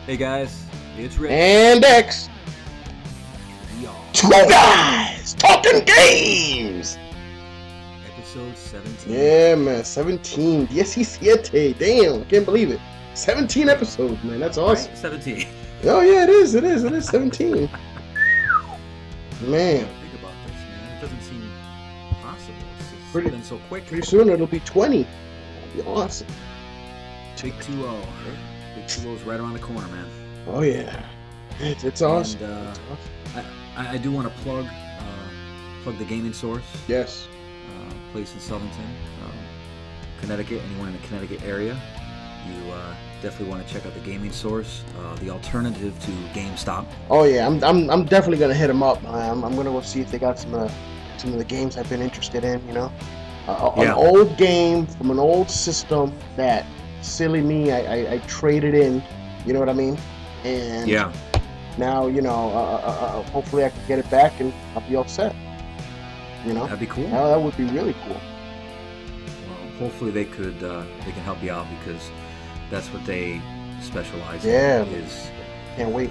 Hey guys, it's Rick. And X. We are Two guys talking games. episode 17. Yeah, man. 17. 17. Damn, can't believe it. 17 episodes, man. That's awesome. Right? 17. Oh, yeah, it is. It is 17. Man. Think about this, man. It doesn't seem possible. It's just Pretty- been so quick. Pretty soon it'll be 20. That'll be awesome. Big 2-0. Big 2-0's right around the corner, man. Oh, yeah. It's awesome. And, It's awesome. I do want to plug the gaming source. Yes. Place in Southington, Connecticut. Anyone in the Connecticut area, you definitely want to check out the gaming source, the alternative to GameStop. Oh, yeah. I'm definitely going to hit them up. I'm going to go see if they got some of the games I've been interested in, you know. An old game from an old system that, silly me, I traded in, you know what I mean? And now, you know, hopefully I can get it back and I'll be all set. You know? That'd be cool. That would be really cool. Well, hopefully they can help you out, because that's what they specialize Yeah. in, is Can't wait.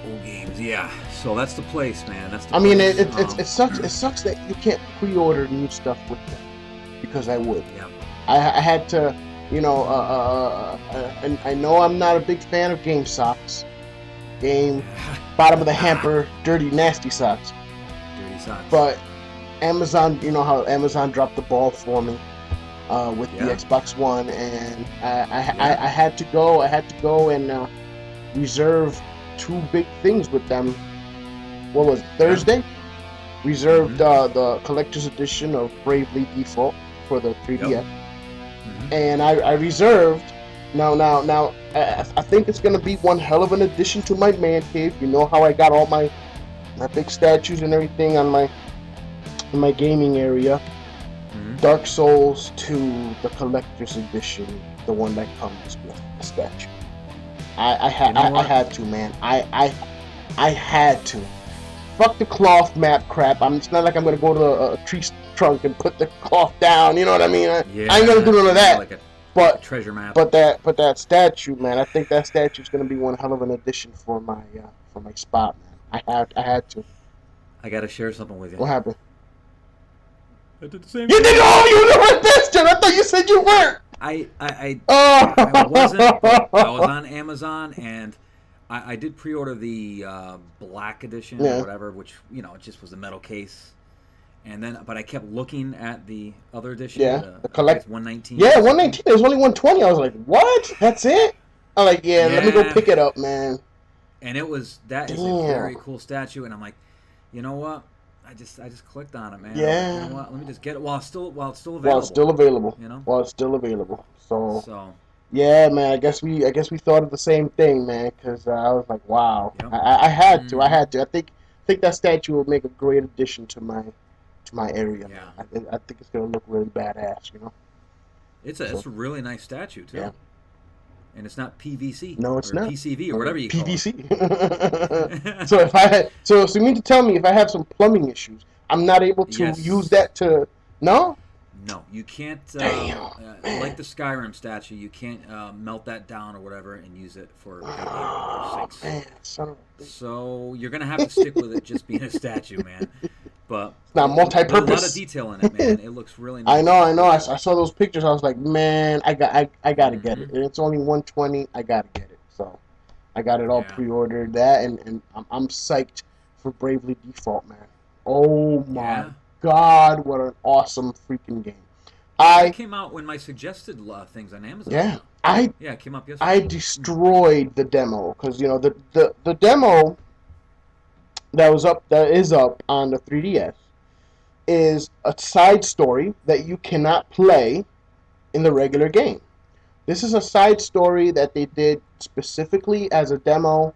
old games. Yeah. So that's the place, man. That's the I mean, place. it sucks that you can't pre-order new stuff with them, because I would. Yeah. I had to, you know, and I know I'm not a big fan of game socks. Game bottom of the hamper, dirty, nasty socks. Dirty socks. But Amazon, you know how Amazon dropped the ball for me with the Xbox One, and I had to go and reserve two big things with them. What was it, Thursday? Reserved the collector's edition of Bravely Default for the 3DS, and I reserved. Now, I think it's gonna be one hell of an addition to my man cave. You know how I got all my big statues and everything on in my gaming area. Dark Souls 2, the collector's edition, the one that comes with the statue. I had to, man. I had to. Fuck the cloth map crap. It's not like I'm gonna go to a tree trunk and put the cloth down. You know what I mean? I ain't gonna do none of that. Like a treasure map. But that statue, man. I think that statue is gonna be one hell of an addition for my spot, man. I had to. I gotta share something with you. What happened? I did the same. You did? Oh, you were a bastard! I thought you said you weren't. I I wasn't. But I was on Amazon, and I did pre-order the black edition or whatever, which, you know, it just was a metal case. And then, but I kept looking at the other edition. The collect 119. Yeah, 119. There's only 120. I was like, what? That's it? I'm like, let me go pick it up, man. And that is a very cool statue, and I'm like, you know what? I just clicked on it, man. Yeah. You know what? Let me just get it while it's still available. While it's still available. You know. While it's still available. So. Yeah, man. I guess we thought of the same thing, man. Because I was like, wow. Yep. I had to. I think that statue will make a great addition to my area. Yeah. I think it's gonna look really badass. You know. It's a really nice statue too. Yeah. And it's not PVC. No, it's not. PCV or whatever you call it. PVC. So you mean to tell me if I have some plumbing issues, I'm not able to use that to... No? No, you can't. Like the Skyrim statue, you can't melt that down or whatever and use it for sinks. Man, son of a bitch. So you're gonna have to stick with it just being a statue, man. But it's not multi-purpose. There's a lot of detail in it, man. It looks really nice. I know. I saw those pictures. I was like, man, I gotta get it. And it's only 120. I gotta get it. So I got it all pre-ordered. That and I'm psyched for Bravely Default, man. Oh my God, what an awesome freaking game! It came out when my suggested things on Amazon. Yeah, it came up yesterday. I destroyed the demo because, you know, the demo that is up on the 3DS is a side story that you cannot play in the regular game. This is a side story that they did specifically as a demo,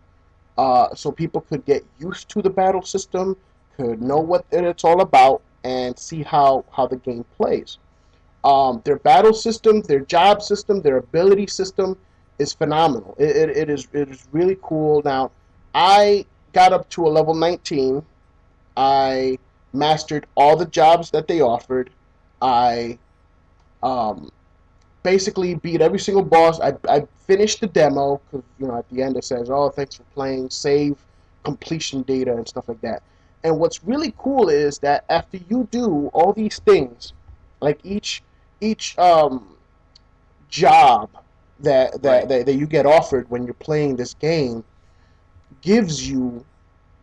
so people could get used to the battle system, could know what it's all about, and see how the game plays. Their battle system, their job system, their ability system is phenomenal. It is really cool. Now, I got up to a level 19. I mastered all the jobs that they offered. I basically beat every single boss. I finished the demo because at the end it says, "Oh, thanks for playing, save completion data and stuff like that." And what's really cool is that after you do all these things, like each job Right. that you get offered when you're playing this game gives you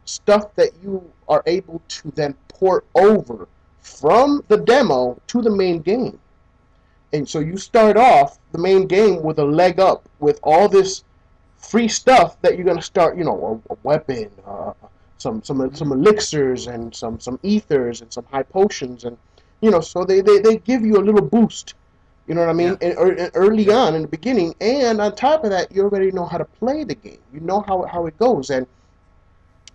stuff that you are able to then port over from the demo to the main game. And so you start off the main game with a leg up with all this free stuff that you're gonna start. A weapon, some elixirs and some ethers and some high potions, and so they give you a little boost. You know what I mean? Yeah. And early Yeah. on in the beginning, and on top of that, you already know how to play the game. You know how it goes, and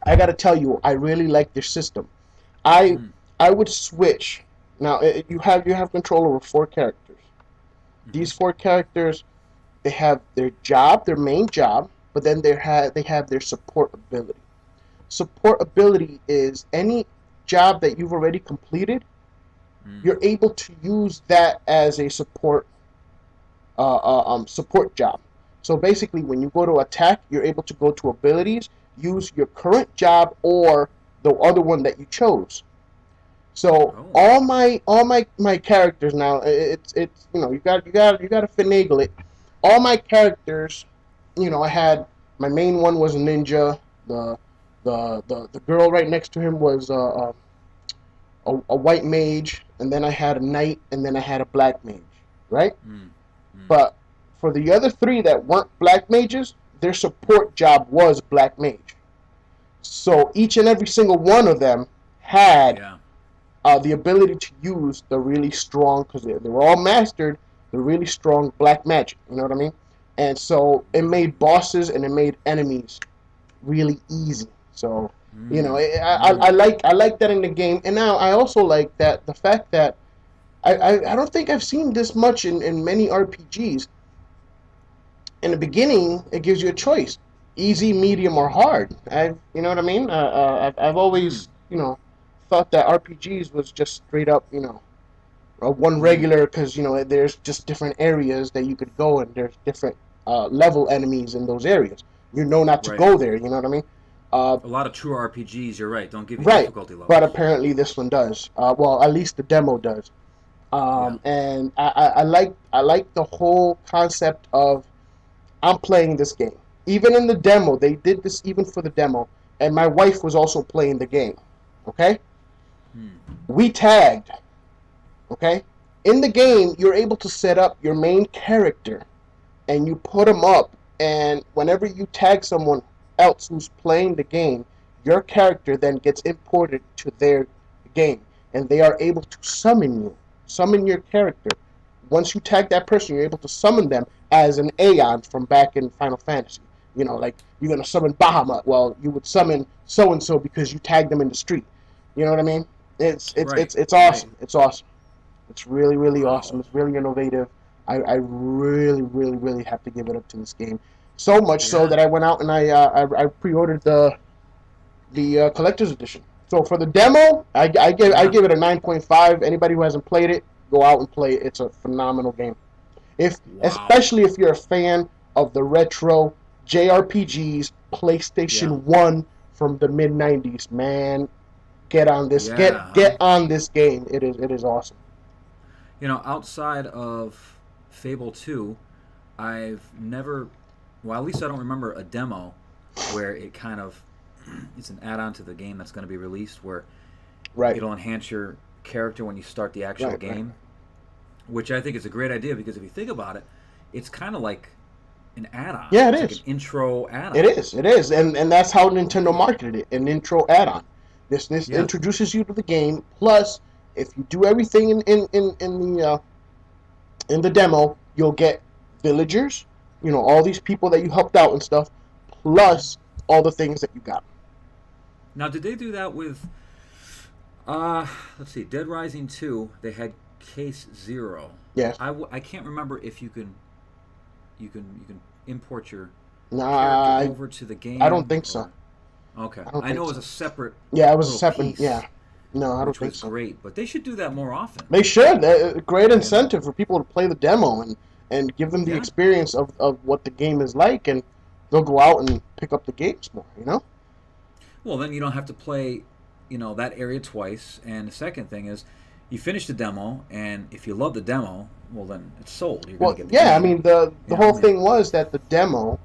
I got to tell you, I really like their system. I Mm. I would switch. Now you have control over 4 characters. Mm-hmm. These 4 characters, they have their job, their main job, but then they have their support ability. Support ability is any job that you've already completed. Mm. You're able to use that as a support job. So basically, when you go to attack, you're able to go to abilities, use your current job or the other one that you chose. So Oh. all my characters now, it's you got to finagle it. All my characters, I had my main one was a ninja. The girl right next to him was a white mage, and then I had a knight, and then I had a black mage, right? Mm. Mm. But for the other 3 that weren't black mages, their support job was black mage. So each and every single one of them had Yeah. the ability to use the really strong, because they were all mastered, the really strong black magic. You know what I mean? And so it made bosses and it made enemies really easy. So Mm. I like that in the game, and now I also like that the fact that I don't think I've seen this much in many RPGs. In the beginning, it gives you a choice: easy, medium, or hard. You know what I mean? I've Mm. always thought that RPGs was just straight up one Mm. regular, because there's just different areas that you could go, and there's different level enemies in those areas. You know not to Right. go there. You know what I mean? A lot of true RPGs, you're right, don't give you Right. difficulty But levels. apparently this one does. Well, at least the demo does. Yeah. And I like the whole concept of I'm playing this game. Even in the demo, they did this even for the demo, and my wife was also playing the game. Okay, Mm. we tagged. Okay, in the game, you're able to set up your main character, and you put them up. And whenever you tag someone else who's playing the game, your character then gets imported to their game, and they are able to summon your character. Once you tag that person, you're able to summon them as an Aeon from back in Final Fantasy. Like you're gonna summon Bahamut. Well, you would summon so and so because you tagged them in the street. You know what I mean? It's it's Right. it's it's Right. awesome. It's awesome. It's really, really awesome. Wow. It's really innovative. I really, really, really have to give it up to this game. So much so Yeah. that I went out and I pre-ordered the collector's edition. So for the demo, I Yeah. give it a 9.5. Anybody who hasn't played it, go out and play it. It's a phenomenal game. Wow. Especially if you're a fan of the retro JRPGs, Yeah. PlayStation 1 from the mid 90s, man, get on this. Yeah. Huh? Get on this game. It is awesome. Outside of Fable 2, I've never, well, at least I don't remember a demo where it kind of, it's an add on to the game that's going to be released where Right. it'll enhance your character when you start the actual Right. game, which I think is a great idea because if you think about it, it's kind of like an add on. Yeah, it It's like an is. intro add It on. is. It is. And that's how Nintendo marketed it, an intro add-on. This Yeah. introduces you to the game. Plus, if you do everything in the demo, you'll get villagers. All these people that you helped out and stuff. Hmm. Plus all the things that you got. Now, did they do that with, let's see, Dead Rising 2, they had Case Zero. Yes. I can't remember if you can import your Nah, character I, over to the I don't game think so. or okay. I don't I think know it was so. a separate Yeah, it was a little separate. piece, Yeah. No, I don't which think was so. great, but they should do that more often. They should. Great And incentive for people to play the demo, and give them the Yeah. experience of what the game is like, and they'll go out and pick up the games more, you know? Well, then you don't have to play, that area twice. And the second thing is, you finish the demo, and if you love the demo, well, then it's sold. You're going to Well, get the yeah, I game. mean, the whole And thing was that the demo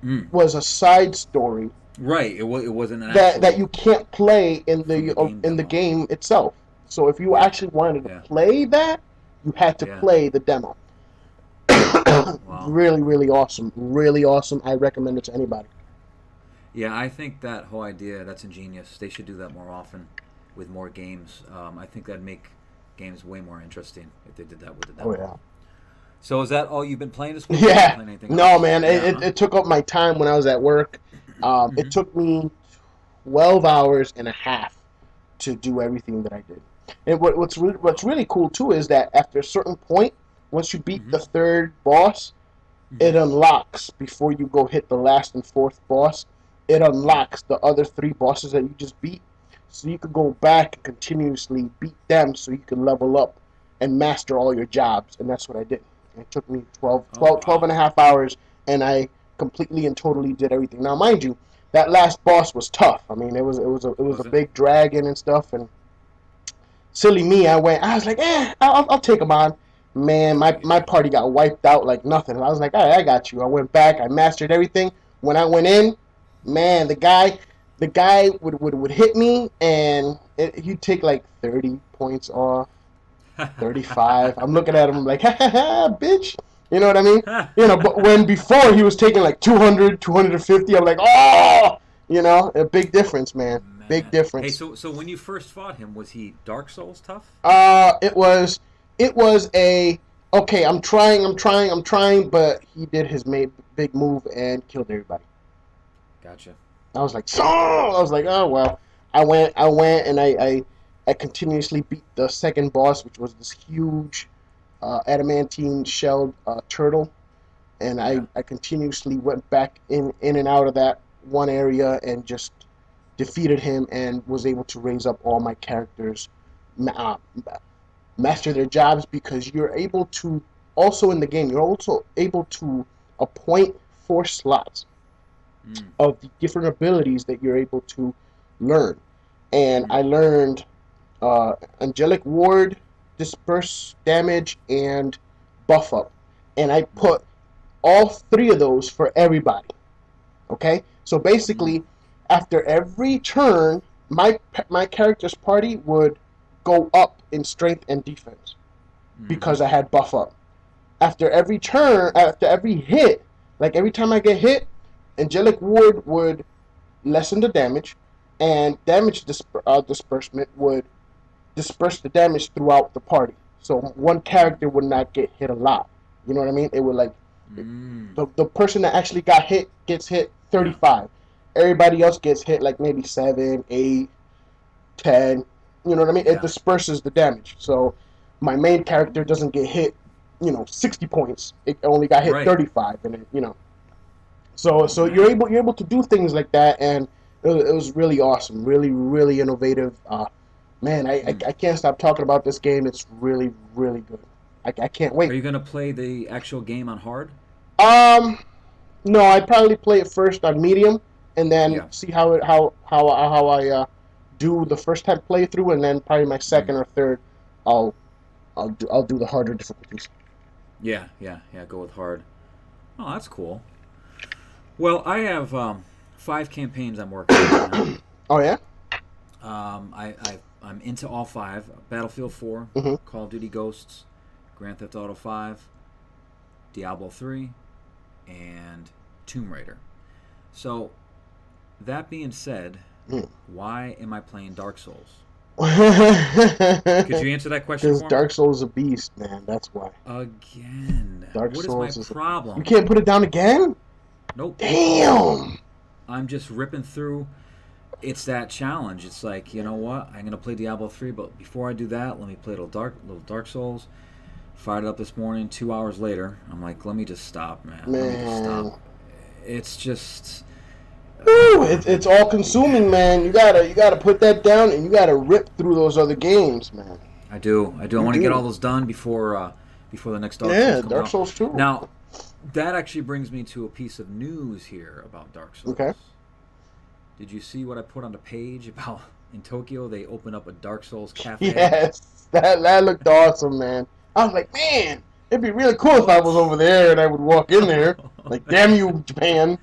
mm, was a side story right, it wasn't an that actual you can't play from the game in the demo. game itself. So if you Yeah, actually wanted to yeah, play that, you had to yeah. play the demo. Well, Really, really awesome. Really awesome. I recommend it to anybody. yeah, I think that whole idea, that's ingenious. They should do that more often with more games. I think that'd make games way more interesting if they did that with the Oh demo. yeah. So is that all you've been playing this week? Or have you been Yeah. playing anything No, else? man. Yeah, huh? It took up my time when I was at work. It Mm-hmm. took me 12 hours and a half to do everything that I did. And what's Wow. really cool too is that after a certain point, once you beat Mm-hmm. the third boss, Mm-hmm. it unlocks before you go hit the last and fourth boss. It Yeah. unlocks the other three bosses that you just beat, so you could go back and continuously beat them, so you can level up and master all your jobs. And that's what I did. It took me Oh twelve wow. and a half hours, and I completely and totally did everything. Now, mind you, that last boss was tough. I mean, it was a Was it? big dragon and stuff, and silly me, I was like, I'll take him on. Man, my Yeah. party got wiped out like nothing. I was like, all right, I got you. I went back, I mastered everything. When I went in, man, the guy would hit me, and he'd take like 30 points off, 35. I'm looking at him like, ha ha ha, bitch. You know what I mean? But when before he was taking like 200, 250, I'm like, oh, a big difference, man. Big Man. Hey, difference. so when you first fought him, was he Dark Souls tough? It was a okay. I'm trying, but he did his big move and killed everybody. Gotcha. I was like, so I was like, oh well. I went, and I continuously beat the second boss, which was this huge adamantine shelled turtle, and I Yeah. I continuously went back in and out of that one area and just defeated him and was able to raise up all my characters, uh, master their jobs, because you're able to also in the game you're also able to appoint 4 slots Mm. of the different abilities that you're able to learn. And Mm. I learned angelic ward, disperse damage, and buff up, and I Mm. put all 3 of those for everybody. Okay, so Mm. basically, after every turn, my character's party would go up in strength and defense Mm-hmm. because I had buff up. After every turn, after every hit, like every time I get hit, Angelic Ward would lessen the damage, and damage disbursement would disperse the damage throughout the party. So one Mm. character would not get hit a lot. You know what I mean? It would like Mm. the person that actually got hit gets hit Yeah. 35. Everybody else gets hit like maybe 7, 8, 10. You know what I mean? It Yeah. disperses the damage. So my main character doesn't get hit, 60 points. It only got hit Right. 35, and so you're Man. able to do things like that, and it was really awesome, really really innovative. Man, Mm. I can't stop talking about this game. It's really really good. I can't Are wait. you gonna play the actual game on hard? Um, no, I'd probably play it first on medium, and then Yeah. see how I do the first time playthrough, and then probably my Mm. second or third, I'll I'll do the harder difficulties. Yeah. Yeah. Yeah. Go with hard. Oh, that's cool. Well, I have 5 campaigns I'm working on right now. Oh yeah. I'm into all 5: Battlefield 4, Hmm. Call of Duty Ghosts, Grand Theft Auto 5, Diablo 3, and Tomb Raider. So, that being said, why am I playing Dark Souls? Could you answer that question Because for me? Dark Souls is a beast, man. That's why. Again. Dark What is my Souls is a beast. You problem? can't put it down again? Nope. Damn. I'm just ripping through. It's that challenge. It's like, you know what? I'm gonna play Diablo 3, but before I do that, let me play little Dark Souls. Fired it up this morning. 2 hours later, I'm like, let me just stop, man. Let me just stop. Man. It's just, Woo, it's all yeah. consuming, man. You gotta put that down, and you gotta rip through those other games, man. I do. I You want to get all do. those done before the next Dark Souls comes Dark out. Souls 2. Now, that actually brings me to a piece of news here about Dark Souls. Okay. Did you see what I put on the page about in Tokyo? They opened up a Dark Souls cafe. Yes, that looked awesome, man. I was like, man, it'd be really cool if I was over there and I would walk in there. Like, damn you, Japan.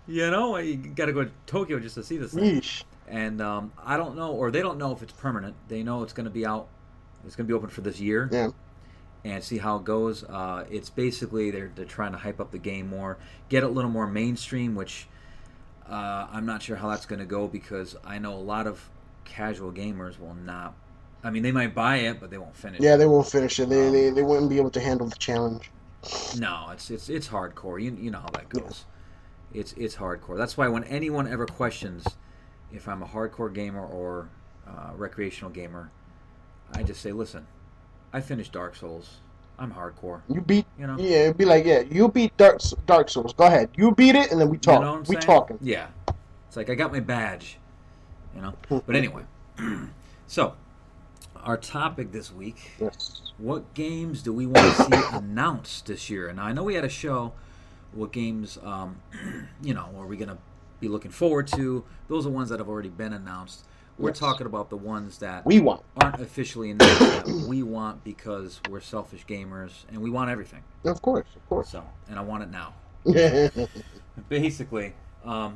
You know, you got to go to Tokyo just to see this thing. Yeesh. And I don't know, or they don't know if it's permanent. They know it's going to be out. It's going to be open for this year. Yeah. And see how it goes. It's basically they're trying to hype up the game more, get it a little more mainstream, which I'm not sure how that's going to go because I know a lot of casual gamers will not. I mean, they might buy it, but they won't finish. Yeah, they won't finish it. They wouldn't be able to handle the challenge. No, it's hardcore. You know how that goes. Yeah. It's hardcore. That's why when anyone ever questions if I'm a hardcore gamer or recreational gamer, I just say, listen. I finished Dark Souls. I'm hardcore. You beat, you know. Yeah, it'd be like, you beat Dark Souls. Go ahead, you beat it, and then we talk. You know what I'm we saying? talking. Yeah, it's like I got my badge, you know. But anyway, so our topic this week: what games do we want to see announced this year? And I know we had a show. What games, you know, are we gonna be looking forward to? Those are ones that have already been announced. We're talking about the ones that we want aren't officially announced that we want because we're selfish gamers and we want everything. Of course. So, and I want it now. Basically, I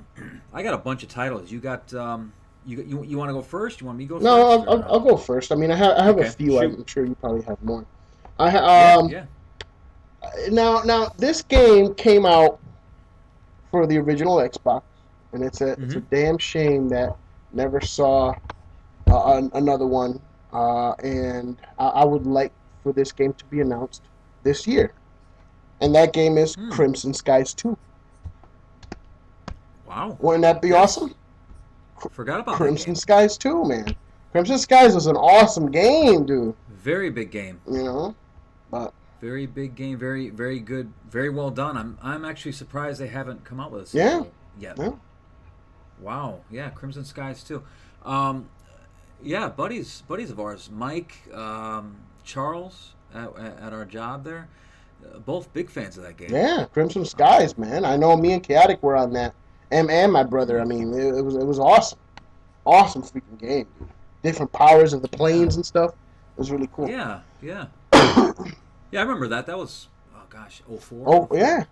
got a bunch of titles. You got you want to go first? You want me to go first? No, I'll go first. I mean, I have a few. Shoot. I'm sure you probably have more. Yeah. Now this game came out for the original Xbox, and it's a damn shame that never saw another one, and I would like for this game to be announced this year. And that game is Crimson Skies 2. Wow. Wouldn't that be awesome? Forgot about Crimson Skies 2, man. Crimson Skies was an awesome game, dude. Very big game. You know? But very big game, very, very good, very well done. I'm actually surprised they haven't come out with a sequel yet. Yeah. Wow, yeah, Crimson Skies too. Yeah, buddies of ours, Mike, Charles, at our job there, both big fans of that game. Yeah, Crimson Skies, man. I know me and Chaotic were on that, and my brother. I mean, it was awesome, awesome freaking game, dude. Different powers of the planes and stuff. It was really cool. Yeah. Yeah, I remember that. That was, 04. Oh, yeah.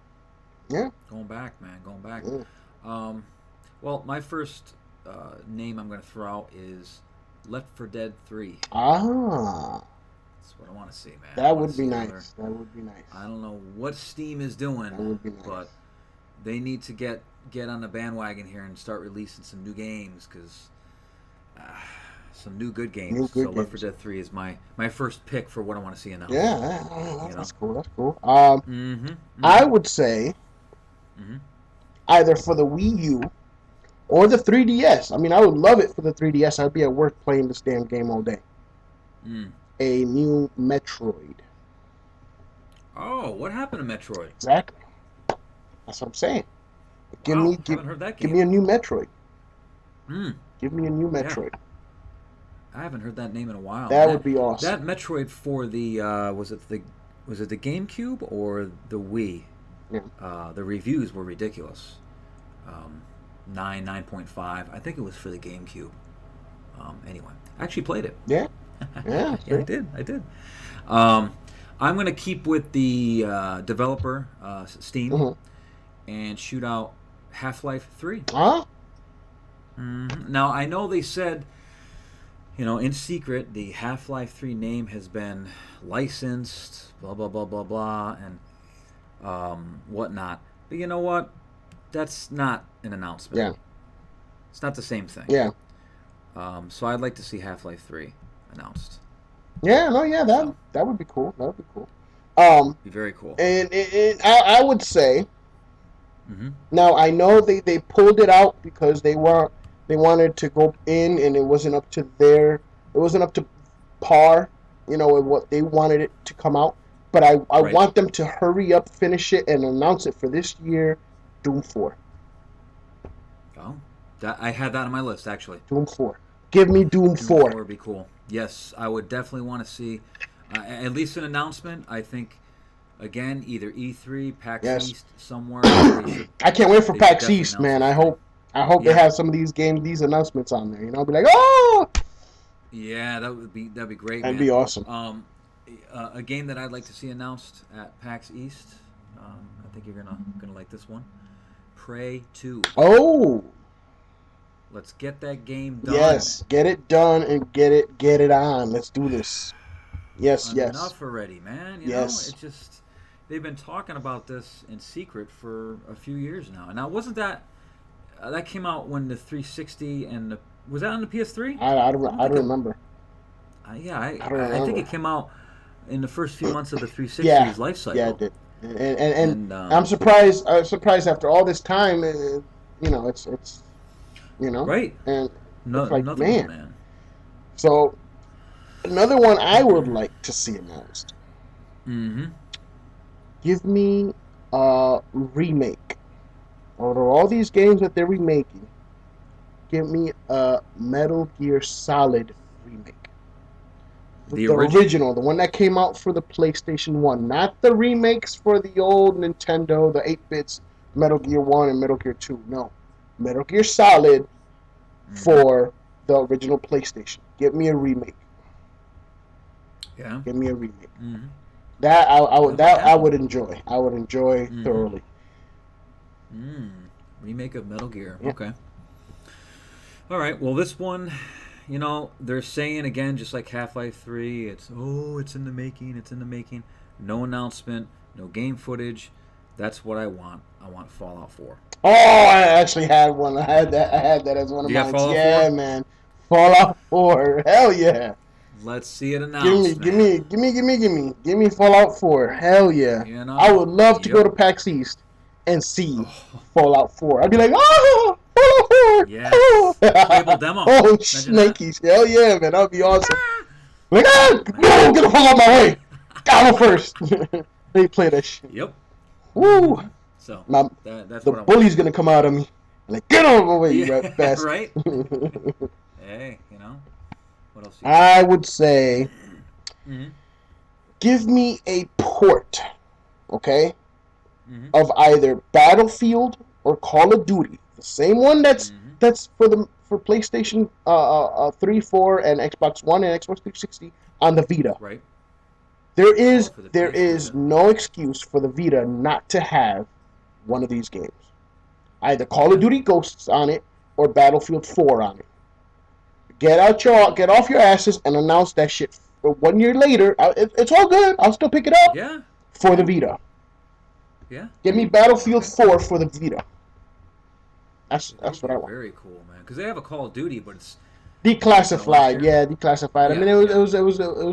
Going back, man, going back. Yeah. Well, my first name I'm going to throw out is Left 4 Dead 3. Ah. That's what I want to see, man. That would be nice. That would be nice. I don't know what Steam is doing, that would be nice. But they need to get on the bandwagon here and start releasing some new games, because some new good games. Left 4 Dead 3 is my first pick for what I want to see announced. Yeah, that's cool. That's cool. I would say either for the Wii U or the 3DS. I mean, I would love it for the 3DS. I'd be at work playing this damn game all day. A new Metroid. Oh, what happened to Metroid? Exactly. That's what I'm saying. Give me a new Metroid. Give me a new Metroid. Yeah. I haven't heard that name in a while. That would be awesome. That Metroid for the was it the GameCube or the Wii? Yeah. The reviews were ridiculous. 9.5. I think it was for the GameCube. Anyway, I actually played it. Yeah. Yeah, I did. I'm going to keep with the developer, Steam, and shoot out Half-Life 3. Huh? Now, I know they said, in secret, the Half-Life 3 name has been licensed, blah, blah, blah, blah, blah, and whatnot. But you know what? That's not an announcement. Yeah. It's not the same thing. Yeah. So I'd like to see Half-Life 3 announced. Yeah, that would be cool. That would be cool. Be very cool. And I would say, now I know they pulled it out because they wanted to go in and it wasn't up to par, with what they wanted it to come out. But I want them to hurry up, finish it, and announce it for this year, Doom 4. Oh, I had that on my list, actually. Doom 4. Give me Doom 4. 4 would be cool. Yes, I would definitely want to see at least an announcement. I think again, either E3, PAX Yes. East, somewhere they should. I can't wait for They should PAX definitely East, announce man. this I thing. hope they Yeah. have some of these games, these announcements on there. You know, I'll be like, oh, Yeah, that'd be great, that'd man. be awesome. A game that I'd like to see announced at PAX East. I think you're gonna like this one. Prey 2. Oh, Let's get that game done. yes, get it done and get it on. Let's do this. Yes, yes, Enough already, man. You know, yes. it just they've been talking about this in secret for a few years now. Now, wasn't that came out when the 360 and was that on the PS3? I don't remember. Yeah, I don't remember. I think it came out in the first few months of the 360's Yeah, life cycle. yeah, it did. And And I'm surprised. I'm surprised after all this time. You know, it's right, and it's like, another man. one, man. So another one I would like to see announced. Mm-hmm. Give me a remake. Out of all these games that they're remaking, give me a Metal Gear Solid remake. The original, the one that came out for the PlayStation 1, not the remakes for the old Nintendo, the 8-bits, Metal Gear 1 and Metal Gear 2. No. Metal Gear Solid for the original PlayStation. Give me a remake. Yeah. Give me a remake. Mm-hmm. That I would enjoy. I would enjoy thoroughly. Remake of Metal Gear. Yeah. Okay. All right. Well, this one, you know, they're saying again, just like Half-Life 3, it's in the making. It's in the making. No announcement. No game footage. That's what I want. I want Fallout 4. Oh, I actually had one. I had that as one of mine. Yeah, 4? Man. Fallout 4. Hell yeah. Let's see it announced. Give me Fallout 4. Hell yeah. You know, I would love to go to PAX East and see Fallout 4. I'd be like, oh, Fallout 4. Yeah. Playable demo. Oh, snakies. Hell yeah, man. That would be awesome. Like, no, get the fuck out of my way. Gotta go first. They play that shit. Yep. Woo. So that's the bully's gonna come out of me. Like, get out of my way, you rat bastard. Right. Hey, you know. What else? I would say, give me a port, okay, of either Battlefield or Call of Duty, the same one that's for PlayStation 3, 4, and Xbox One and Xbox 360 on the Vita. Right. There is no excuse for the Vita not to have one of these games. Either Call of Duty Ghosts on it or Battlefield 4 on it. Get off your asses and announce that shit. But 1 year later, it's all good. I'll still pick it up. Yeah. For the Vita. Yeah. Give me Battlefield 4 for the Vita. That's what I want. Very cool, man. Because they have a Call of Duty, but it's declassified. Yeah, declassified. I mean, it was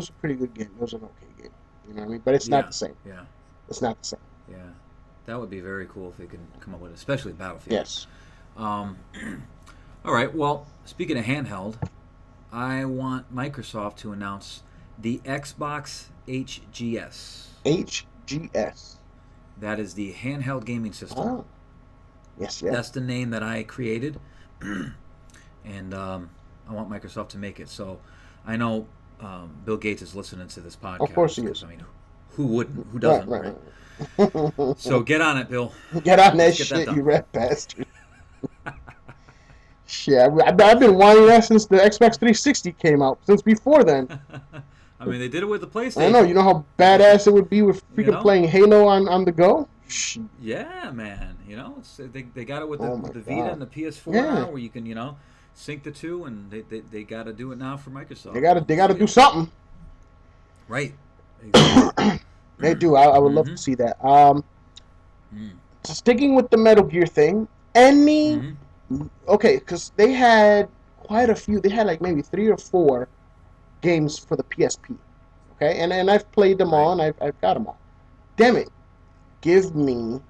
a pretty good game. It was an okay game. You know what I mean? But it's not the same. Yeah. It's not the same. Yeah. That would be very cool if they could come up with it, especially Battlefield. Yes. All right. Well, speaking of handheld, I want Microsoft to announce the Xbox HGS. HGS. That is the handheld gaming system. Oh. Yes, yes. That's the name that I created, and I want Microsoft to make it. So I know Bill Gates is listening to this podcast. Of course he is. I mean, who wouldn't? Who doesn't? Right. So get on it, Bill. Get on that shit, you rat bastard. Shit, I've been wanting that since the Xbox 360 came out. Since before then. I mean, they did it with the PlayStation. I know. You know how badass it would be with freaking playing Halo on the go? Yeah, man. You know, they got it with the Vita and the PS4 now, where you can sync the two, and they got to do it now for Microsoft. They got to do something. Right. Exactly. They do. I would love to see that. So sticking with the Metal Gear thing, okay, because they had quite a few. They had like maybe 3 or 4 games for the PSP. Okay, and I've played them all, and I've got them all. Damn it. Give me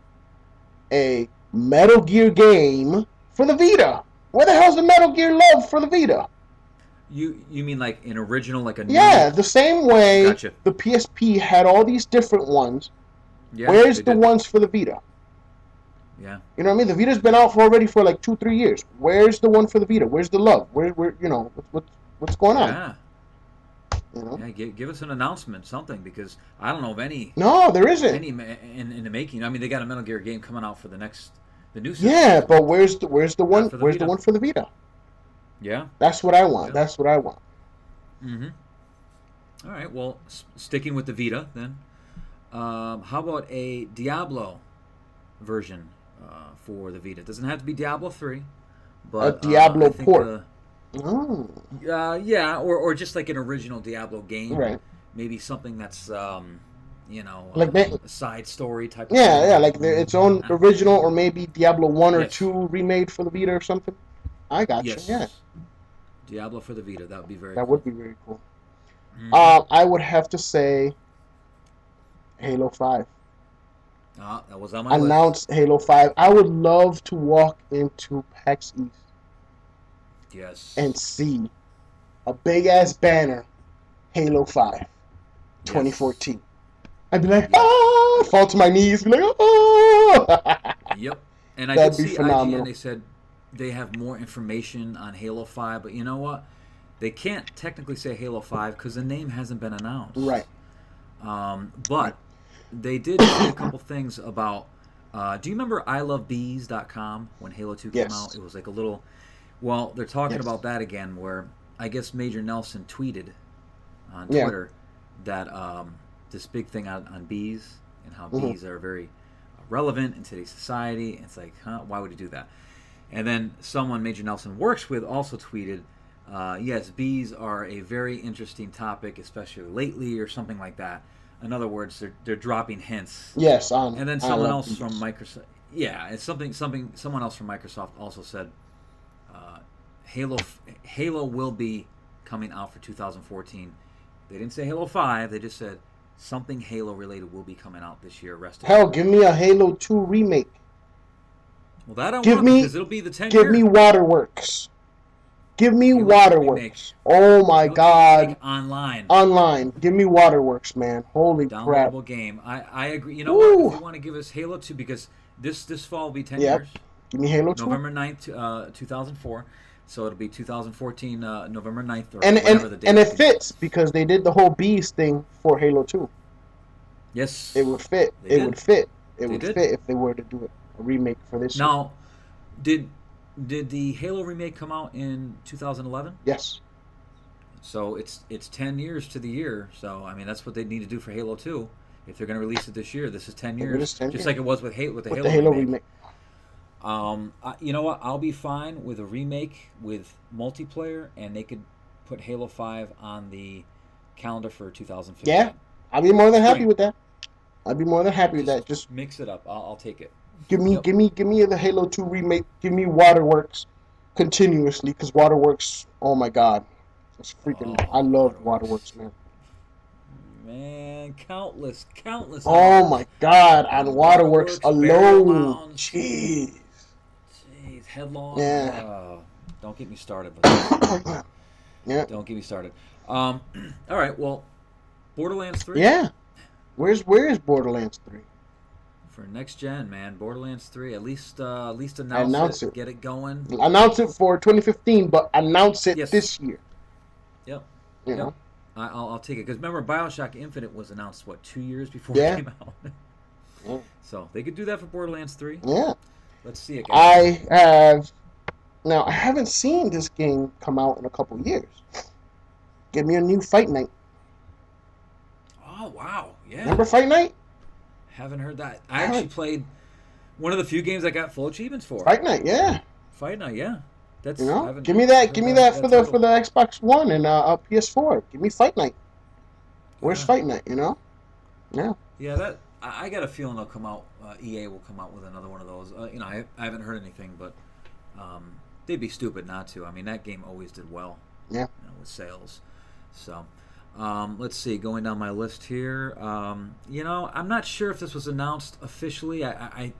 a Metal Gear game for the Vita. Where the hell's the Metal Gear love for the Vita? You mean like an original, like a new... Yeah, the same way Gotcha. The PSP had all these different ones. Yeah, where's the ones for the Vita? Yeah. You know what I mean? The Vita's been out already for like 2-3 years. Where's the one for the Vita? Where's the love? What's going on? Yeah. You know? Yeah, give us an announcement, something, because I don't know of any. No, there isn't. Any in the making. I mean, they got a Metal Gear game coming out for the new system. Yeah, but where's the one? For the Where's Vita. the one for the Vita? Yeah. That's what I want. Yeah. That's what I want. Mm-hmm. All right. Well, sticking with the Vita, then. How about a Diablo version for the Vita? It doesn't have to be Diablo 3, but A Diablo I think, port. Oh. yeah, or just like an original Diablo game. Right. Maybe something that's Like a side story type of yeah, thing. yeah, like its own original, or maybe Diablo 1 or Yes. 2 remade for the Vita or something. I got you. Yes. Yeah, Diablo for the Vita. That would be very that cool. would be very cool. Mm-hmm. I would have to say Halo 5. That was on my Announced Halo 5. I would love to walk into PAX East list. Yes. and see a big ass banner, Halo 5, 2014. I'd be like, fall to my knees, be like, oh. Yep. And I That'd did be see phenomenal. IGN. They said they have more information on Halo 5, but you know what? They can't technically say Halo 5 because the name hasn't been announced. Right. But they did say a couple things about. Do you remember ilovebees.com when Halo 2 came out? It was like a little. Well, they're talking about that again, where I guess Major Nelson tweeted on Twitter that this big thing on bees and how bees are very relevant in today's society. It's like, why would he do that? And then someone Major Nelson works with also tweeted, yes, bees are a very interesting topic, especially lately, or something like that. In other words, they're dropping hints. Yes, and then someone else bees. from Microsoft. Yeah, it's someone else from Microsoft also said, Halo will be coming out for 2014. They didn't say Halo 5. They just said something Halo related will be coming out this year. Hell, give me a Halo 2 remake. Well, that I don't want because it'll be the 10 Give me Waterworks. Give me Waterworks. Oh my God. Online. Give me Waterworks, man. Holy crap. Downloadable game. I agree. You know what? If they want to give us Halo 2, because this fall will be 10 years. Give me Halo 2. November 9th, 2004. So it'll be 2014, November 9th, or and whatever the date. And it fits because they did the whole bees thing for Halo 2. Yes. It would fit. It would fit if they were to do it. A remake for this year. Now, did the Halo remake come out in 2011? Yes. So it's 10 years to the year. So I mean that's what they need to do for Halo 2. If they're going to release it this year, this is 10 years. It is 10 just years. like it was with the Halo remake. You know what? I'll be fine with a remake with multiplayer, and they could put Halo 5 on the calendar for 2015. Yeah, I'd be more than happy with that. I'd be more than happy with that. Just mix it up. I'll take it. Give me the Halo 2 remake. Give me Waterworks continuously, because Waterworks, oh my God, it's freaking. I love Waterworks, man. Man, countless. Oh my God, on Waterworks alone. Jeez, headlong. Yeah. Don't get me started. Yeah. Don't get me started. All right. Well, Borderlands 3. Yeah. Where is Borderlands 3? For next gen, man, Borderlands 3. At least announce it. Get it going. Announce it for 2015, but announce it this year. Yep. You know. I'll take it, because remember, BioShock Infinite was announced 2 years before it came out. Yeah. So they could do that for Borderlands 3. Yeah. Let's see it, guys. I haven't seen this game come out in a couple years. Give me a new Fight Night. Oh wow, yeah. Remember Fight Night? Haven't heard that. I actually played one of the few games I got full achievements for. Fight Night, yeah. Give me that for the Xbox One and PS4. Give me Fight Night. Where's Fight Night? You know? Yeah. Yeah, that I got a feeling they'll come out. EA will come out with another one of those. I haven't heard anything, but they'd be stupid not to. I mean, that game always did well. Yeah. With sales. So, let's see. Going down my list here. I'm not sure if this was announced officially. I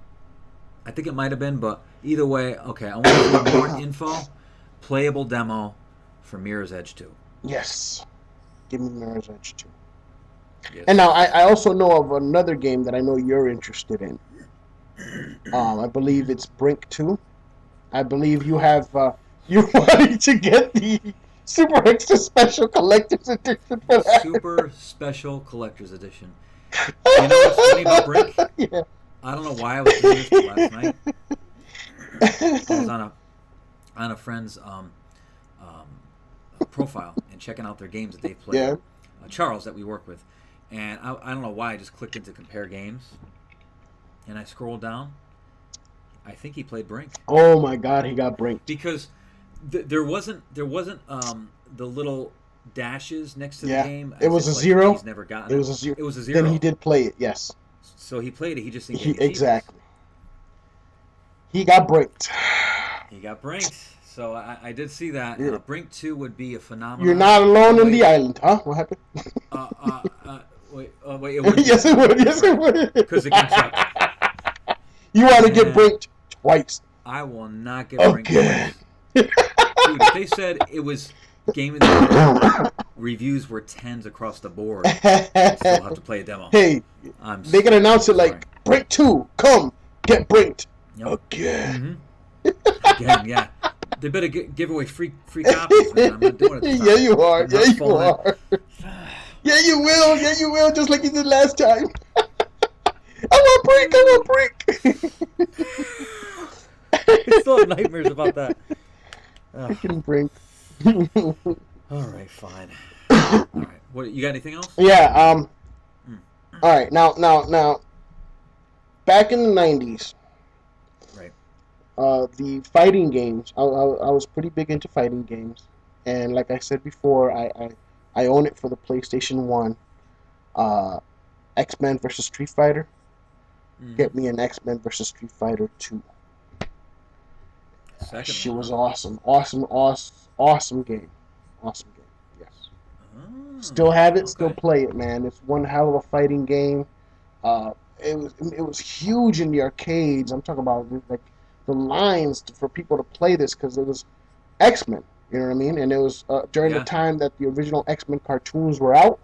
think it might have been, but either way, okay. I want more info. Playable demo for Mirror's Edge 2. Yes. Give me Mirror's Edge 2. Yes. And now I also know of another game that I know you're interested in. I believe it's Brink 2. I believe you have you're wanting to get Super extra special collector's edition for that. Super special collector's edition. You know what's funny about Brink? Yeah. I don't know why I was doing this, but last night I was on a friend's profile and checking out their games that they've played. Yeah. Charles that we work with, and I don't know why I just clicked into compare games, and I scrolled down. I think he played Brink. Oh my God, he got Brink. Because there wasn't the little dashes next to the game. It was a zero. He's never gotten it. Was a zero. It was a zero. Then he did play it. Yes. So he played it. He just didn't get any exactly. He got Brinked. He got Brinked. So I did see that. Yeah. Brink 2 would be a phenomenon. You're not alone in the island, huh? What happened? Wait. It would. Yes, it would. Yes, it would. Because it can suck. You want to get Brinked twice. I will not get Brinked twice. Dude, if they said it was Game of the Year, reviews were 10s across the board, I'd still have to play a demo. Hey, they can announce it like, Brink 2, come, get Brinked. Yep. Again. Mm-hmm. Again, yeah. They better give away free copies, man. I'm not doing it. Yeah, you are. Yeah, you are. Yeah, you will. Yeah, you will. Just like you did last time. I want Brink. I still have nightmares about that. Freaking Brink. All right, fine. All right. What? You got anything else? Yeah. All right. Now. Back in the 90s. The fighting games. I was pretty big into fighting games, and like I said before, I own it for the PlayStation 1. X-Men versus Street Fighter. Mm-hmm. Get me an X-Men versus Street Fighter 2. She was awesome game. Awesome game. Yes. Oh, still have it. Okay. Still play it, man. It's one hell of a fighting game. It was huge in the arcades. I'm talking about like the lines for people to play this because it was X-Men, you know what I mean? And it was during the time that the original X-Men cartoons were out.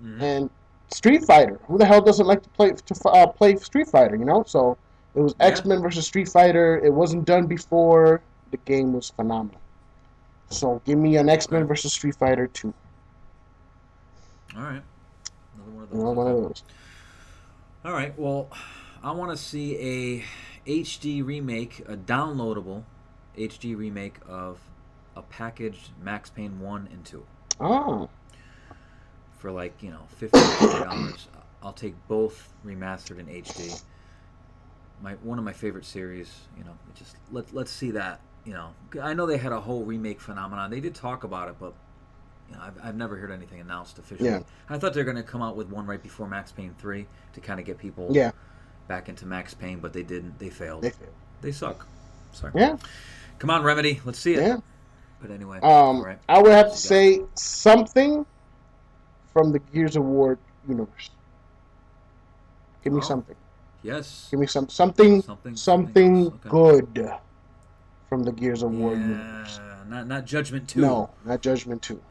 Mm-hmm. And Street Fighter, who the hell doesn't like to play Street Fighter, you know? So it was X-Men versus Street Fighter. It wasn't done before. The game was phenomenal. So give me an X-Men versus Street Fighter 2. All right. Another one of those. All right. Well, I want to see a HD remake, a downloadable HD remake of a packaged Max Payne 1 and 2. Oh. For like, $50. I'll take both remastered in HD. One of my favorite series, just let's see that, I know they had a whole remake phenomenon. They did talk about it, but I've never heard anything announced officially. Yeah. I thought they were going to come out with one right before Max Payne 3 to kind of get people back into Max Payne, but they didn't. They failed. They suck. Sorry. Yeah. Come on, Remedy. Let's see it. Yeah. But anyway. Right. I would have to say something from the Gears of War universe. Give me something. Yes. Give me something good from the Gears of War universe. Not Judgment 2. No, not Judgment 2.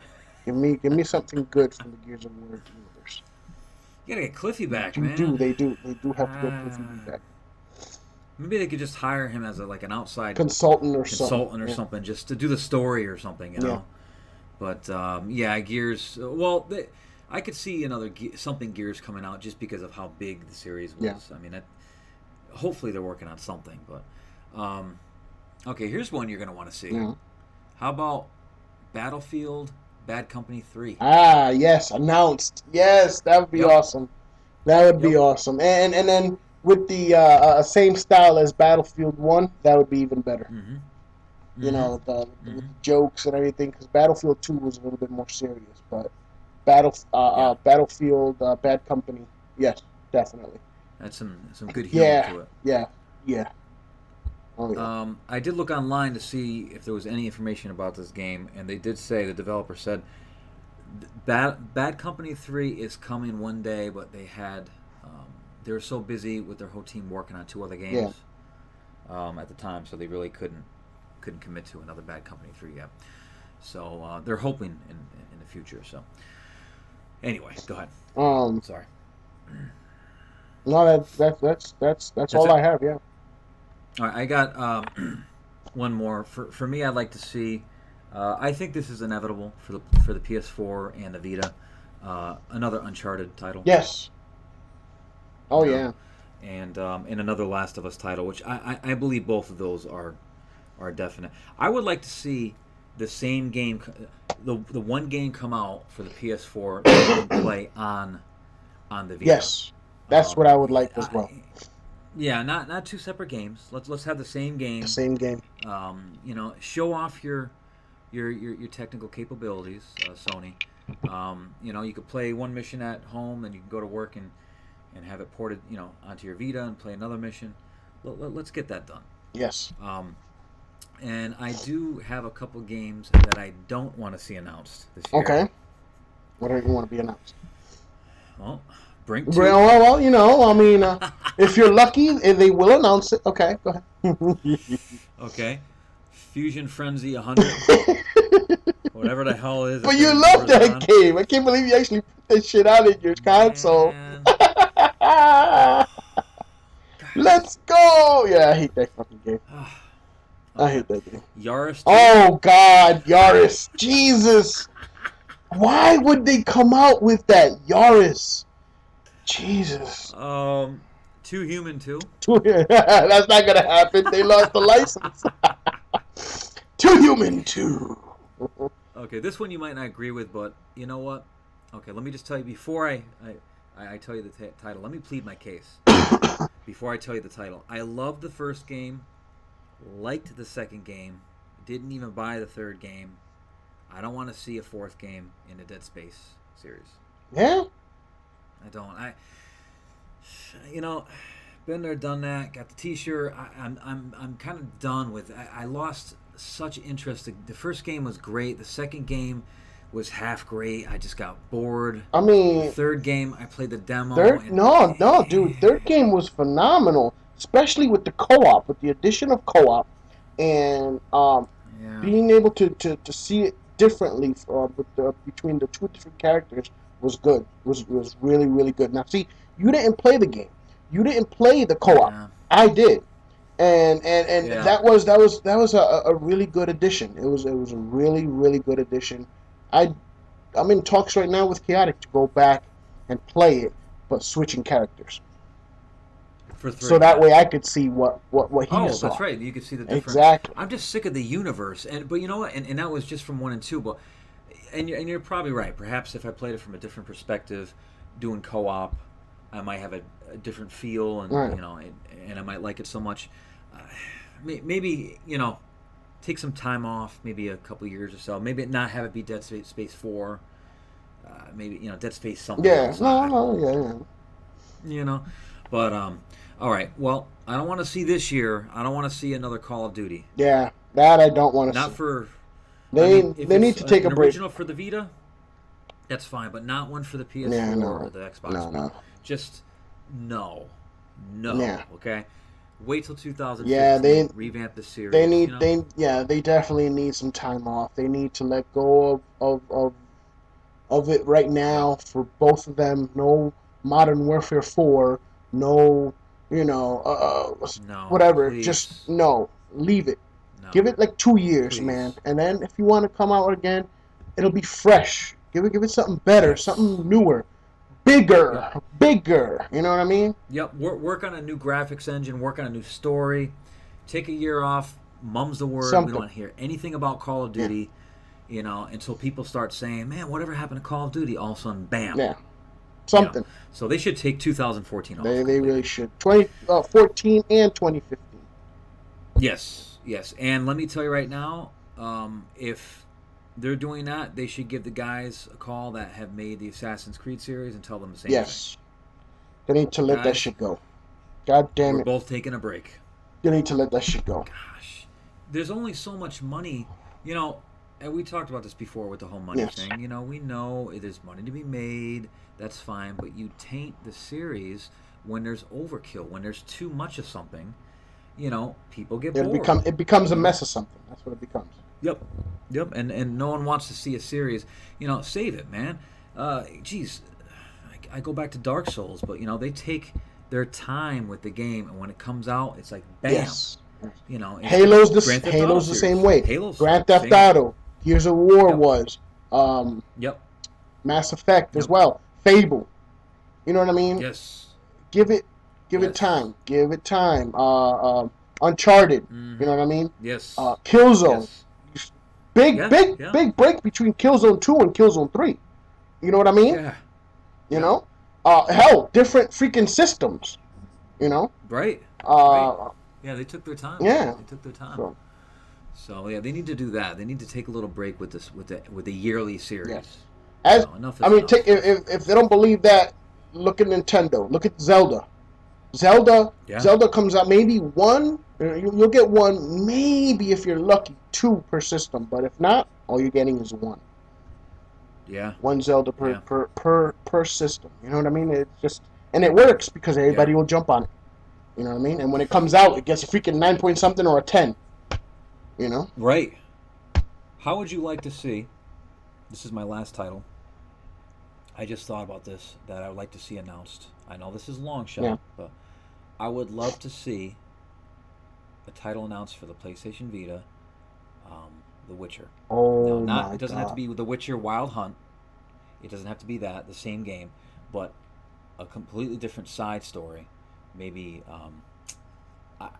Give me something good from the Gears of War universe. You gotta get Cliffy back, man. They do have to get Cliffy back. Maybe they could just hire him as an outside consultant or something, just to do the story or something, you know. But Gears. Well, I could see something Gears coming out just because of how big the series was. Yeah. I mean, hopefully they're working on something. But okay, here's one you're gonna want to see. Yeah. How about Battlefield Bad Company 3? Ah, yes, announced. Yes, that would be awesome. That would be awesome. And then with the same style as Battlefield 1, that would be even better. Mm-hmm. You know, with the jokes and everything, because Battlefield 2 was a little bit more serious, but Battlefield Bad Company, yes, definitely. That's some good humor to it. Yeah. Oh, yeah. I did look online to see if there was any information about this game, and they did say, the developer said, Bad Company 3 is coming one day, but they were so busy with their whole team working on 2 other games at the time, so they really couldn't commit to another Bad Company 3 yet. So they're hoping in the future. So anyway, go ahead. Sorry. No, that's all I have. Yeah. All right, I got one more. For me, I'd like to see I think this is inevitable for the PS4 and the Vita. Another Uncharted title. Yes. Oh, You know, yeah. and another Last of Us title, which I believe both of those are definite. I would like to see the same game, the one game come out for the PS4 that you can play on the Vita. Yes. That's what I would like as well. Yeah, not two separate games. Let's have the same game. The same game. Show off your technical capabilities, Sony. You could play one mission at home, then you can go to work and have it ported, onto your Vita and play another mission. Let's get that done. Yes. And I do have a couple games that I don't want to see announced this year. Okay. What do you want to be announced? Well, Brink 2. Well, if you're lucky, they will announce it. Okay, go ahead. Okay. Fusion Frenzy 100. Whatever the hell it is. But you love that game. I can't believe you actually put that shit out in your console. Let's go! Yeah, I hate that fucking game. I hate that game. Yaris 2. Oh, God, Yaris. Jesus. Why would they come out with that Yaris? Jesus. 2 Human 2. That's not gonna happen. They lost the license. 2 Human 2. Okay, this one you might not agree with, but you know what? Okay, let me just tell you before I tell you the title. Let me plead my case before I tell you the title. I loved the first game, liked the second game, didn't even buy the third game. I don't want to see a fourth game in the Dead Space series. Yeah? I don't. Been there, done that. Got the T-shirt. I'm kind of done with. I lost such interest. The first game was great. The second game was half great. I just got bored. I mean, the third game, I played the demo. No, dude. Third game was phenomenal, especially with the co-op, with the addition of co-op, and being able to see it differently between the two different characters was good. Was really, really good. Now, see, you didn't play the game. You didn't play the co-op. Yeah. I did, and that was a really good addition. It was a really, really good addition. I'm in talks right now with Chaotic to go back and play it, but switching characters. For 3. So that way I could see what he saw. Oh, that's right. You could see the difference. Exactly. I'm just sick of the universe, but you know what? And that was just from 1 and 2. But you're probably right. Perhaps if I played it from a different perspective, doing co-op, I might have a different feel, and right. And I might like it so much. Maybe take some time off, maybe a couple years or so. Maybe not have it be Dead Space 4. Maybe Dead Space something. Yeah. Yeah. But all right. Well, I don't want to see this year. I don't want to see another Call of Duty. Yeah, that I don't want to see. Not for. They need to take a break. Original for the Vita, that's fine, but not one for the PS4 or the Xbox. No. Just no. Yeah. Okay. Wait till 2015. Yeah, they revamp the series. They definitely need some time off. They need to let go of it right now for both of them. No Modern Warfare 4. No, whatever. Please. Just leave it. No. Give it like 2 years, Please. man. And then if you want to come out again, it'll be fresh. Give it something better, something newer. Bigger. You know what I mean? Yep. Work on a new graphics engine. Work on a new story. Take a year off. Mum's the word. Something. We don't hear anything about Call of Duty. Until people start saying, "Man, whatever happened to Call of Duty?" All of a sudden, bam. Yeah. Something. So they should take 2014 off. They really should. 2014 and 2015. Yes. And let me tell you right now, if they're doing that, they should give the guys a call that have made the Assassin's Creed series and tell them the same thing. Yes. They need to let that shit go. God damn it. We're both taking a break. They need to let that shit go. Gosh. There's only so much money, and we talked about this before with the whole money thing. We know there's money to be made. That's fine, but you taint the series when there's overkill, when there's too much of something. People get bored. It becomes a mess of something. That's what it becomes. Yep, and no one wants to see a series. Save it, man. Geez, I go back to Dark Souls, but they take their time with the game, and when it comes out, it's like bam. Yes. Halo's the same way. Halo's Grand Theft Auto. Gears of War Yep. was. Yep. Mass Effect as Yep. well. Fable. You know what I mean? Yes. Give it Yes. time. Give it time. Uncharted. You Mm-hmm. know what I mean? Yes. Killzone. Yes. Big, Yeah. big, Yeah. big break between Killzone 2 and Killzone 3. You know what I mean? Yeah. You Yep. know? Hell, different freaking systems. You know? Right. Right. Uh, Yeah, they took their time, man. yeah. They took their time. So, So yeah, they need to do that. They need to take a little break with this with the yearly series. yes. As Enough I is mean, enough. if they don't believe that, look at Nintendo. Look at Zelda. Yeah. Zelda comes out maybe one. You'll get one, maybe if you're lucky, two per system. But if not, all you're getting is one. Yeah. One Zelda per Yeah. system. You know what I mean? It's just, and it works because Yeah. everybody will jump on it. You know what I mean? And when it comes out, it gets a freaking 9 point something or a 10. You know? Right. How would you like to see? This is my last title. I just thought about this that I would like to see announced. I know this is a long Yeah. shot, but I would love to see a title announced for the PlayStation Vita, The Witcher. No, Oh not my it doesn't have to god. be The Witcher Wild Hunt. It doesn't have to be that the same game, but a completely different side story. Maybe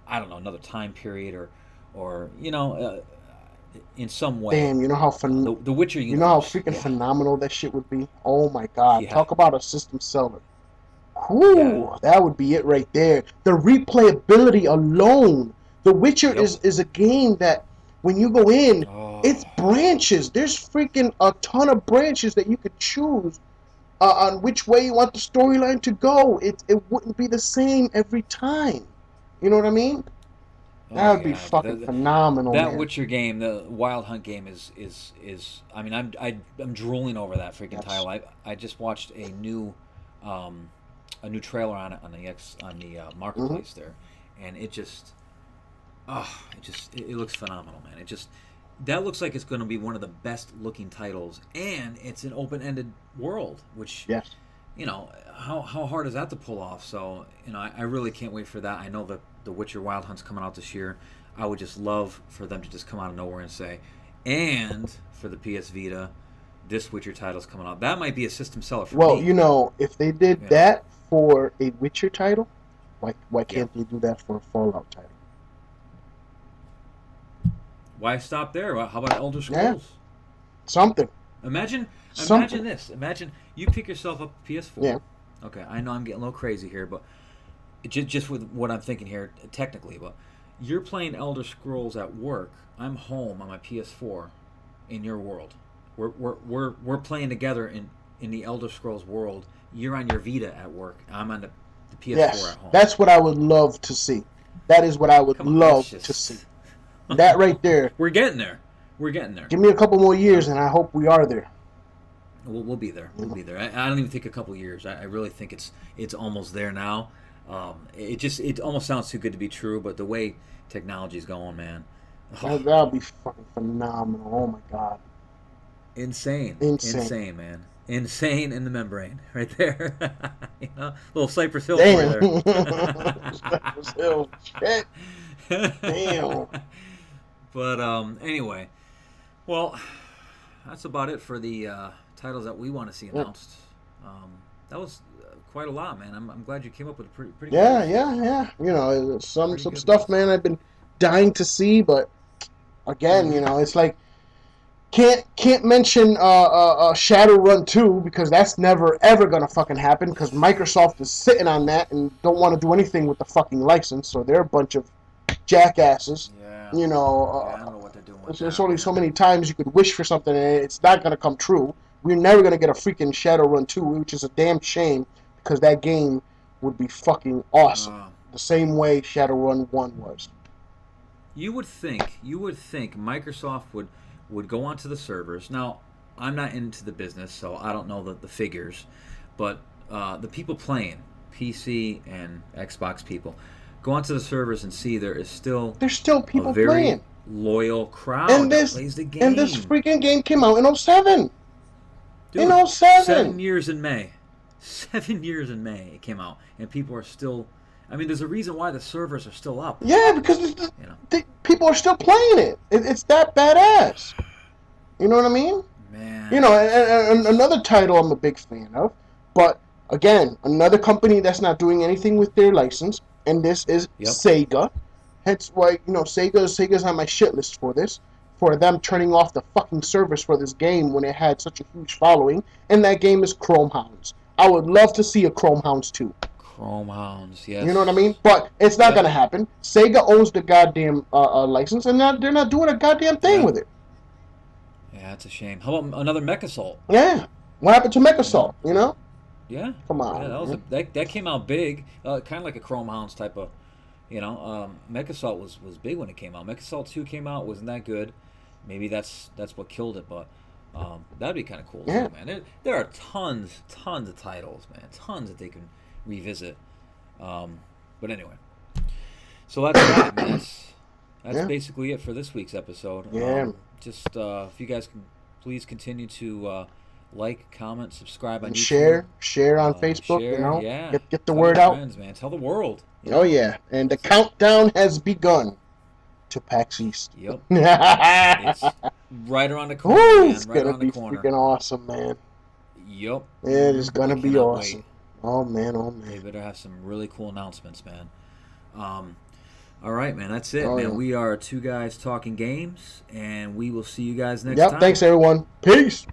I don't know, another time period or in some way. Damn, The Witcher you know how universe. freaking Yeah. phenomenal that shit would be. Oh my god. Yeah. Talk about a system seller. Yeah. Whoo, that would be it right there. The replayability alone. The Witcher Yep. is a game that when you go in, it's Oh. branches. There's freaking a ton of branches that you could choose on which way you want the storyline to go. It wouldn't be the same every time. You know what I mean? That Oh would be yeah, fucking phenomenal, that man. Witcher game, the Wild Hunt game, is. I mean, I'm drooling over that freaking Yes. title. I just watched um, a new trailer on it on the Hmm. marketplace there, and it looks phenomenal, man. It just that looks like it's going to be one of the best looking titles, and it's an open ended world, which Yes. how hard is that to pull off? So I really can't wait for that. I know that the Witcher Wild Hunt's coming out this year. I would just love for them to just come out of nowhere and say, and for the PS Vita, this Witcher title's coming out. That might be a system seller for Well, me. if they did You know, that for a Witcher title, why yeah. can't they do that for a Fallout title? Why stop there? How about Elder Yeah, Scrolls? something, Imagine, something. imagine this. Imagine you pick yourself up a PS4. Yeah. Okay, I know I'm getting a little crazy here, but just with what I'm thinking here technically, but you're playing Elder Scrolls at work. I'm home on my PS4 in your world. We're playing together in the Elder Scrolls world. You're on your Vita at work. I'm on the PS4 Yes, at home. that's what I would love to see. That is what I would Come on, that's love to see. just That right there. we're getting there. We're getting there. Give me a couple more You know, years, and I hope we are there. we'll be there. You We'll know? be there. I don't even think a couple years. I really think it's almost there now. It almost sounds too good to be true, but the way technology's going, man, oh, That would be fucking phenomenal. Oh my god, insane, insane. insane, man, insane in the membrane, right there. Little Cypress Hill for Damn. you Cypress Hill. Shit. there. Damn. But anyway, well, that's about it for the titles that we want to see Yeah, announced. That was quite a lot, man. I'm glad you came up with a pretty good yeah, list. yeah. Some Pretty good stuff, list. man. I've been dying to see, but again, Mm-hmm. it's like can't mention Shadowrun 2 because that's never ever gonna fucking happen because Microsoft is sitting on that and don't want to do anything with the fucking license, so they're a bunch of jackasses. Yeah. You Yeah, I don't know what they're doing with there's that, only so man. many times you could wish for something and it's not gonna come true. We're never gonna get a freaking Shadowrun 2, which is a damn shame because that game would be fucking awesome. Uh, The same way Shadowrun 1 was. you would think Microsoft would go onto the servers. Now, I'm not into the business, so I don't know the figures, but the people playing PC and Xbox people go onto the servers and see there is still There's still a people very playing. loyal crowd And that this plays the and this game. freaking game came out in '07. In Dude, '07. 7 years in May. 7 years in May it came out, and people are still. I mean, there's a reason why the servers are still up. Yeah, because You know. people are still playing it. It's that badass. You know what I mean? Man. You know, and another title I'm a big fan of, but again, another company that's not doing anything with their license, and this is Sega. Hence why, Sega's on my shit list for this, for them turning off the fucking service for this game when it had such a huge following, and that game is Chrome Hounds. I would love to see a Chrome Hounds 2. Chrome Hounds, yes. You know what I mean? But it's not gonna happen. Sega owns the goddamn license, and they're not doing a goddamn thing with it. Yeah, it's a shame. How about another Mech Assault? Yeah. What happened to Mech Assault? You know? Yeah. Come on. Yeah, that came out big. Kind of like a Chrome Hounds type of, Mech Assault was big when it came out. Mech Assault 2 came out, wasn't that good. Maybe that's what killed it, but that'd be kind of cool too, man. There are tons of titles, man. Tons that they can revisit. But anyway. So that's that, man. That's basically it for this week's episode. Yeah. Just if you guys can please continue to like, comment, subscribe on YouTube. Share on Facebook. Share, get the word out, friends, man. Tell the world. Oh yeah, and the countdown has begun to PAX East. Yep. It's right around the corner. Ooh, man. It's gonna be freaking awesome, man. Yep. It is gonna be awesome. Wait. Oh man. They better have some really cool announcements, man. All right, man. That's it, man. Yeah. We are Two Guys Talking Games, and we will see you guys next time. Thanks, everyone. Peace.